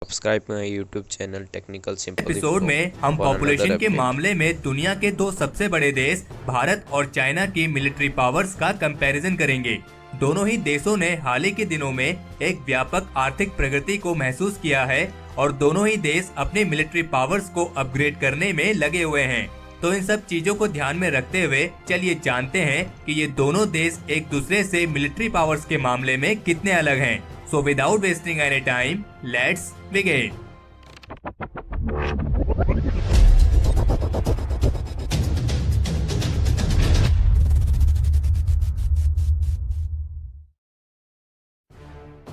Subscribe my YouTube channel Technical Simple episode Info में हम for population another के update. मामले में दुनिया के दो सबसे बड़े देश भारत और चाइना की मिलिट्री पावर्स का कंपैरिजन करेंगे। दोनों ही देशों ने हाल ही के दिनों में एक व्यापक आर्थिक प्रगति को महसूस किया है और दोनों ही देश अपने मिलिट्री पावर्स को अपग्रेड करने में लगे हुए हैं। तो इन सब चीजों को ध्यान में रखते हुए चलिए जानते हैं कि ये दोनों देश एक दूसरे से मिलिट्री पावर्स के मामले में कितने अलग हैं। So without wasting any time, let's begin.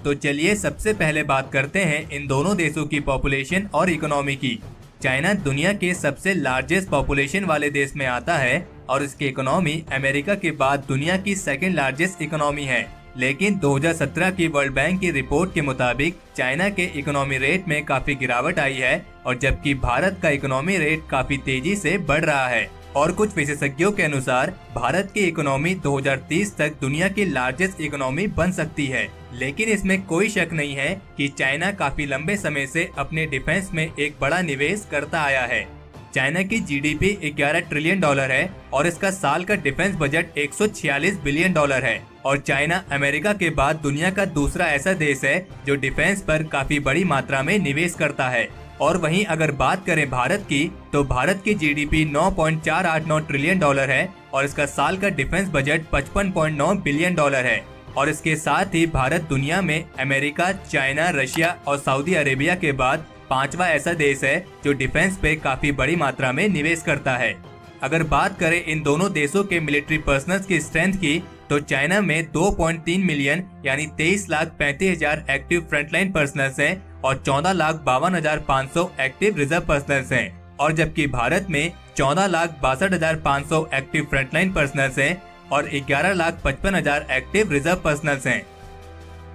तो चलिए सबसे पहले बात करते हैं इन दोनों देशों की पॉपुलेशन और इकोनॉमी की। चाइना दुनिया के सबसे लार्जेस्ट पॉपुलेशन वाले देश में आता है और इसकी इकोनॉमी अमेरिका के बाद दुनिया की सेकंड लार्जेस्ट इकोनॉमी है। लेकिन 2017 की वर्ल्ड बैंक की रिपोर्ट के मुताबिक चाइना के इकोनॉमी रेट में काफी गिरावट आई है और जबकि भारत का इकोनॉमी रेट काफी तेजी से बढ़ रहा है। और कुछ विशेषज्ञों के अनुसार भारत की इकोनॉमी 2030 तक दुनिया की लार्जेस्ट इकोनॉमी बन सकती है। लेकिन इसमें कोई शक नहीं है कि चाइना काफी लंबे समय से अपने डिफेंस में एक बड़ा निवेश करता आया है। चाइना की जीडीपी 11 ट्रिलियन डॉलर है और इसका साल का डिफेंस बजट 146 बिलियन डॉलर है। और चाइना अमेरिका के बाद दुनिया का दूसरा ऐसा देश है जो डिफेंस पर काफी बड़ी मात्रा में निवेश करता है। और वहीं अगर बात करें भारत की, तो भारत की जीडीपी 9.489 ट्रिलियन डॉलर है और इसका साल का डिफेंस बजट 55.9 बिलियन डॉलर है। और इसके साथ ही भारत दुनिया में अमेरिका, चाइना, रशिया और सऊदी अरेबिया के बाद पांचवा ऐसा देश है जो डिफेंस पे काफी बड़ी मात्रा में निवेश करता है। अगर बात करें इन दोनों देशों के मिलिट्री पर्सनल्स की स्ट्रेंथ की, तो चाइना में 2.3 मिलियन यानी 23,35,000 एक्टिव फ्रंटलाइन पर्सनल्स हैं और 14,52,500 एक्टिव रिजर्व पर्सनल्स हैं। और जबकि भारत में 14,62,500 एक्टिव फ्रंटलाइन पर्सनल्स हैं और 11,55,000 एक्टिव रिजर्व पर्सनल्स हैं।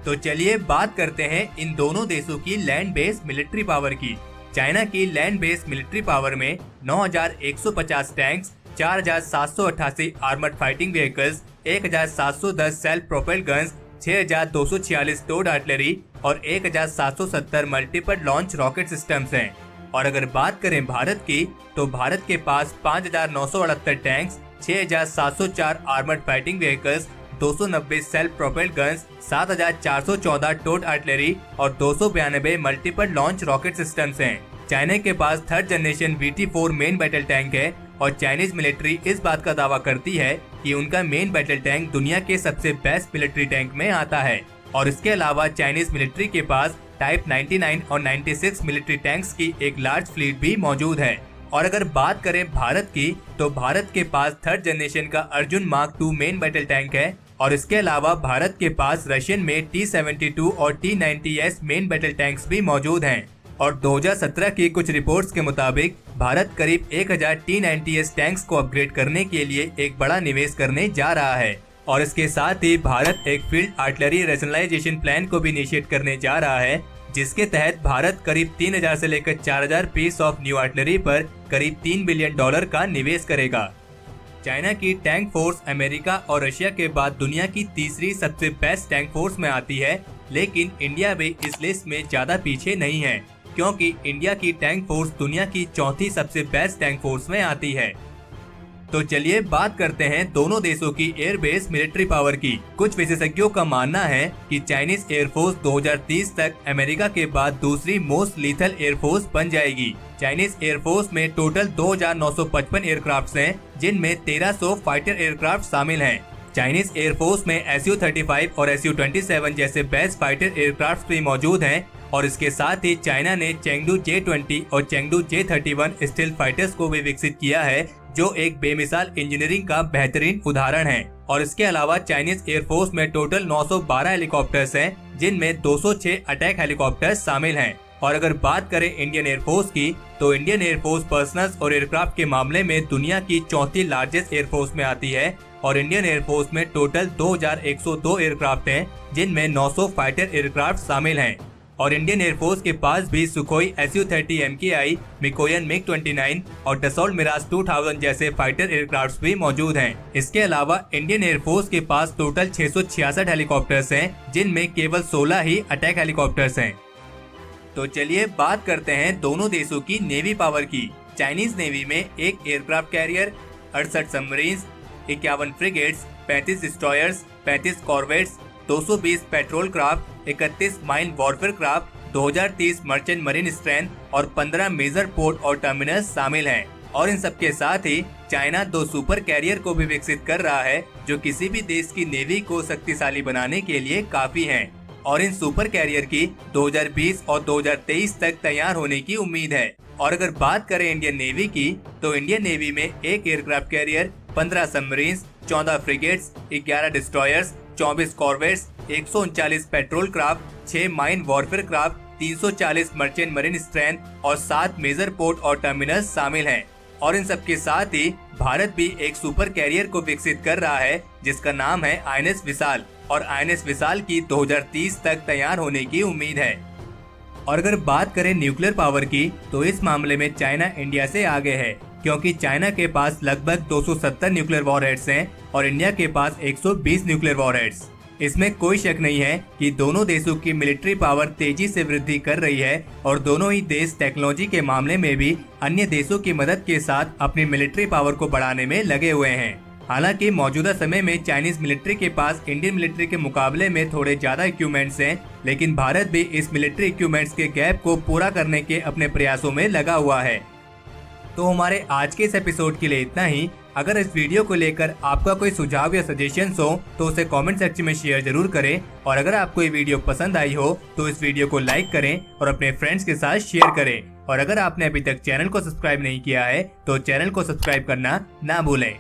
तो चलिए बात करते हैं इन दोनों देशों की लैंड बेस्ड मिलिट्री पावर की। चाइना की लैंड बेस्ड मिलिट्री पावर में 9,150 tanks, 4,788 armoured fighting vehicles, 1,710 self propelled guns, 6,246 towed artillery और 1,770 मल्टीपल लॉन्च रॉकेट सिस्टम्स हैं। और अगर बात करें भारत की, तो भारत के पास 5,968 tanks, 6,704 armoured fighting vehicles, 290 self propelled guns, 7,414 towed artillery और 292 मल्टीपल लॉन्च रॉकेट सिस्टम्स हैं। चाइना के पास third generation VT4 main battle tank है और चाइनीज मिलिट्री इस बात का दावा करती है कि उनका मेन बैटल टैंक दुनिया के सबसे बेस्ट मिलिट्री टैंक में आता है। और इसके अलावा चाइनीज मिलिट्री के पास टाइप 99 और 96 मिलिट्री टैंक्स की एक लार्ज फ्लीट भी मौजूद है। और अगर बात करें भारत की, तो भारत के पास थर्ड जनरेशन का Arjun mark 2 main battle tank है और इसके अलावा भारत के पास रशियन में T-72 और T-90S मेन बैटल टैंक्स भी मौजूद हैं। और 2017 की कुछ रिपोर्ट्स के मुताबिक भारत करीब 1,000 T-90S टैंक्स को अपग्रेड करने के लिए एक बड़ा निवेश करने जा रहा है। और इसके साथ ही भारत एक फील्ड आर्टिलरी रैशनलाइजेशन प्लान को भी इनिशिएट करने जा रहा है, जिसके तहत भारत करीब 3,000 से लेकर 4,000 पीस ऑफ न्यू आर्टिलरी पर करीब $3 बिलियन का निवेश करेगा। चाइना की टैंक फोर्स अमेरिका और रशिया के बाद दुनिया की तीसरी सबसे बेस्ट टैंक फोर्स में आती है। लेकिन इंडिया भी इस लिस्ट में ज्यादा पीछे नहीं है, क्योंकि इंडिया की टैंक फोर्स दुनिया की चौथी सबसे बेस्ट टैंक फोर्स में आती है। तो चलिए बात करते हैं दोनों देशों की एयर बेस मिलिट्री पावर की। कुछ विशेषज्ञों का मानना है कि चाइनीज एयरफोर्स 2030 तक अमेरिका के बाद दूसरी मोस्ट लीथल एयरफोर्स बन जाएगी। चाइनीज एयरफोर्स में टोटल 2,955 एयरक्राफ्ट हैं, जिनमें 1,300 फाइटर एयरक्राफ्ट शामिल हैं। चाइनीज एयरफोर्स में Su-35 और Su-27 जैसे बेस्ट फाइटर एयरक्राफ्ट भी मौजूद हैं। और इसके साथ ही चाइना ने चेंगडू J-20 और चेंगडू J-31 स्टील्थ फाइटर्स को भी विकसित किया है, जो एक बेमिसाल इंजीनियरिंग का बेहतरीन उदाहरण है। और इसके अलावा चाइनीज एयरफोर्स में टोटल 912 हेलीकॉप्टर्स हैं, जिनमें 206 अटैक हेलीकॉप्टर्स शामिल हैं। और अगर बात करें इंडियन एयरफोर्स की, तो इंडियन एयरफोर्स पर्सनल्स और एयरक्राफ्ट के मामले में दुनिया की चौथी लार्जेस्ट एयरफोर्स में आती है। और इंडियन एयरफोर्स में टोटल 2,102 एयरक्राफ्ट हैं, जिनमें 900 फाइटर एयरक्राफ्ट शामिल हैं। और इंडियन एयरफोर्स के पास भी Sukhoi Su-30 MKI, Mikoyan MiG-29 और डसॉल्ट मिराज 2000 जैसे फाइटर एयरक्राफ्ट भी मौजूद हैं। इसके अलावा इंडियन एयरफोर्स के पास टोटल 666 हेलीकॉप्टर्स हैं, जिनमें केवल 16 ही अटैक हेलीकॉप्टर्स हैं। तो चलिए बात करते हैं दोनों देशों की नेवी पावर की। चाइनीज नेवी में एक aircraft carrier, 68 submarines, 51 frigates, 35 destroyers, 35 corvettes, 220 petrol craft, 31 mine warfare craft, 2030 merchant marine strength और 15 मेजर पोर्ट और टर्मिनल्स शामिल हैं। और इन सबके साथ ही चाइना 2 सुपर कैरियर को भी विकसित कर रहा है जो किसी भी देश की नेवी को शक्तिशाली बनाने के लिए काफी हैं। और इन सुपर कैरियर की 2020 और 2023 तक तैयार होने की उम्मीद है। और अगर बात करें इंडियन नेवी की, तो इंडियन नेवी में एक aircraft carrier, 15 submarines, 14 frigates, 11 destroyers, 24 corvettes, 139 petrol craft, 6 mine warfare craft, 340 merchant marine strength और 7 मेजर पोर्ट और टर्मिनल्स शामिल हैं। और इन सबके साथ ही भारत भी एक सुपर कैरियर को विकसित कर रहा है जिसका नाम है INS विशाल। और INS विशाल की 2030 तक तैयार होने की उम्मीद है। और अगर बात करें न्यूक्लियर पावर की, तो इस मामले में चाइना इंडिया से आगे है, क्योंकि चाइना के पास लगभग 270 न्यूक्लियर वॉरहेड्स हैं और इंडिया के पास 120 न्यूक्लियर वॉरहेड्स। इसमें कोई शक नहीं है कि दोनों देशों की मिलिट्री पावर तेजी से वृद्धि कर रही है और दोनों ही देश टेक्नोलॉजी के मामले में भी अन्य देशों की मदद के साथ अपनी मिलिट्री पावर को बढ़ाने में लगे हुए हैं। हालांकि मौजूदा समय में चाइनीज मिलिट्री के पास इंडियन मिलिट्री के मुकाबले में थोड़े ज्यादा इक्विपमेंट्स हैं, लेकिन भारत भी इस मिलिट्री इक्विपमेंट्स के गैप को पूरा करने के अपने प्रयासों में लगा हुआ है। तो हमारे आज के इस एपिसोड के लिए इतना ही। अगर इस वीडियो को लेकर आपका कोई सुझाव या सजेशंस हो तो उसे कमेंट सेक्शन में शेयर जरूर करें। और अगर आपको ये वीडियो पसंद आई हो तो इस वीडियो को लाइक करें और अपने फ्रेंड्स के साथ शेयर करें। और अगर आपने अभी तक चैनल को सब्सक्राइब नहीं किया है तो चैनल को सब्सक्राइब करना ना भूलें।